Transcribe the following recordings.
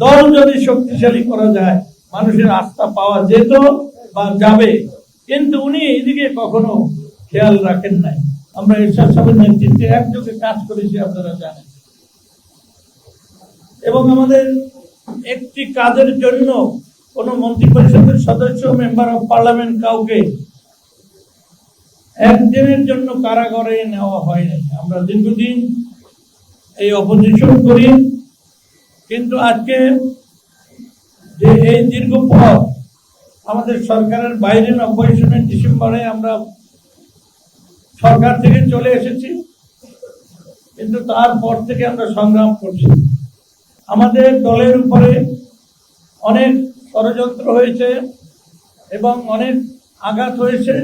দল যদি শক্তিশালী করা যায় মানুষের আস্থা পাওয়া যেত বা যাবে, কিন্তু উনি এদিকে কখনো খেয়াল রাখেন নাই। আমরা এরশাদ সাহেবের নেতৃত্বে একযোগে কাজ করেছি, আপনারা জানেন। এবং আমাদের একটি কাজের জন্য কোন মন্ত্রী পরিষদের সদস্য, মেম্বার অফ পার্লামেন্ট কাউকে একদিনের জন্য কারাগারে নেওয়া হয় নাই। আমরা দীর্ঘদিন এই অপোজিশন করি, কিন্তু আজকে যে এই দীর্ঘ পথ আমাদের সরকারের বাইরে, 90 সনের ডিসেম্বরে আমরা সরকার থেকে চলে এসেছি, কিন্তু তারপর থেকে আমরা সংগ্রাম করছি। আমাদের দলের উপরে অনেক ষড়যন্ত্র হয়েছে এবং অনেক আঘাত হয়েছে,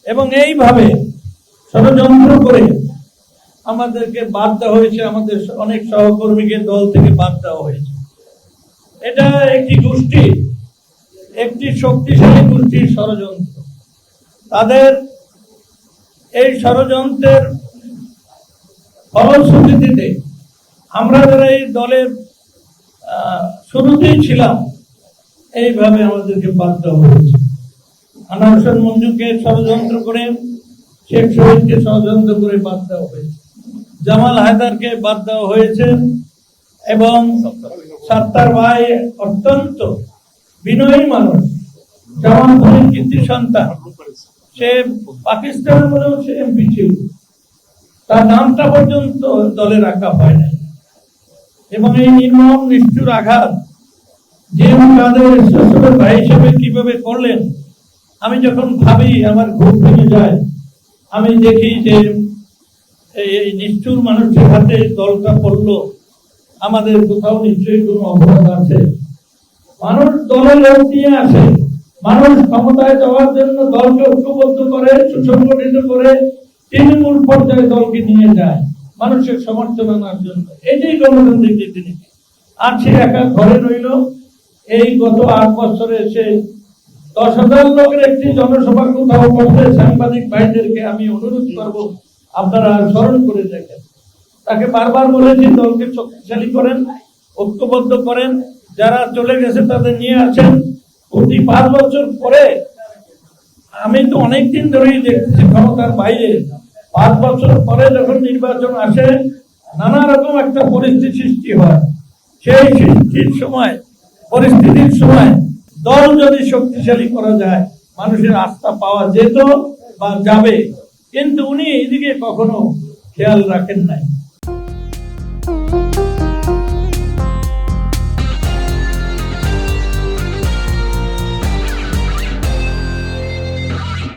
এবং এইভাবে ষড়যন্ত্র করে আমাদেরকে বাদ দেওয়া হয়েছে, আমাদের অনেক সহকর্মীকে দল থেকে বাদ দেওয়া হয়েছে। এটা একটি গোষ্ঠী, একটি শক্তিশালী গোষ্ঠীর ষড়যন্ত্র। তাদের এই ষড়যন্ত্রের ফলশ্রুতিতে আমরা যারা এই দলের শুরুতেই ছিলাম, এইভাবে আমাদেরকে বাদ দেওয়া হয়েছে। আনোয়ার হোসেন মঞ্জুকে ষড়যন্ত্র করে, শেখ শহীদকে ষড়যন্ত্র করে বাদ দেওয়া হয়েছে, জামাল হায়দারকে বাদ দেওয়া হয়েছে, এবং সাত্তার ভাই অত্যন্ত বিনয়ী মানুষ, জামালপুরের কৃতি সন্তান, সে পাকিস্তান বলেও সে এমপি ছিল, তার নামটা পর্যন্ত দলে রাখা হয় নাই। এবং এই নির্মম নিষ্ঠুর আঘাত যে কাদের ভাই হিসেবে কিভাবে করলেন, আমি যখন ভাবি আমার ঘুম ভেঙে যায়। আমি দেখি যে এই নিষ্ঠুর মানুষের হাতে দলটা পড়লো, আমাদের কোথাও নিশ্চয়ই কোনো অপরাধ আছে। মানুষ দলের লোক নিয়ে আসে, মানুষ ক্ষমতায় যাওয়ার জন্য দলকে ঐক্যবদ্ধ করে, সুসংগঠিত করে তৃণমূল পর্যায়ে দলকে নিয়ে যায় মানুষের সমর্থন আনার জন্য। এটাই গণতান্ত্রিক রীতিনীতি। আর সে একা ঘরে রইল। এই গত 8 বছরে সে 10,000 লোকের একটি জনসভা কোথাও করতে, সাংবাদিক ভাইদেরকে আমি অনুরোধ করব আপনারা স্মরণ করে দেখেন। তাকে বারবার বলেছি দলকে শক্তিশালী করেন, ঐক্যবদ্ধ করেন, যারা চলে গেছে তাদের নিয়ে আসেন। প্রতি 5 বছর পরে, আমি তো অনেকদিন ধরেই দেখছি ক্ষমতার বাইরে, 5 বছর পরে যখন নির্বাচন আসে নানা রকম একটা পরিস্থিতি সৃষ্টি হয়। সেই পরিস্থিতির সময় দল যদি শক্তিশালী করা যায় মানুষের আস্থা পাওয়া যেত বা যাবে, কিন্তু উনি এদিকে কখনো খেয়াল রাখেন নাই।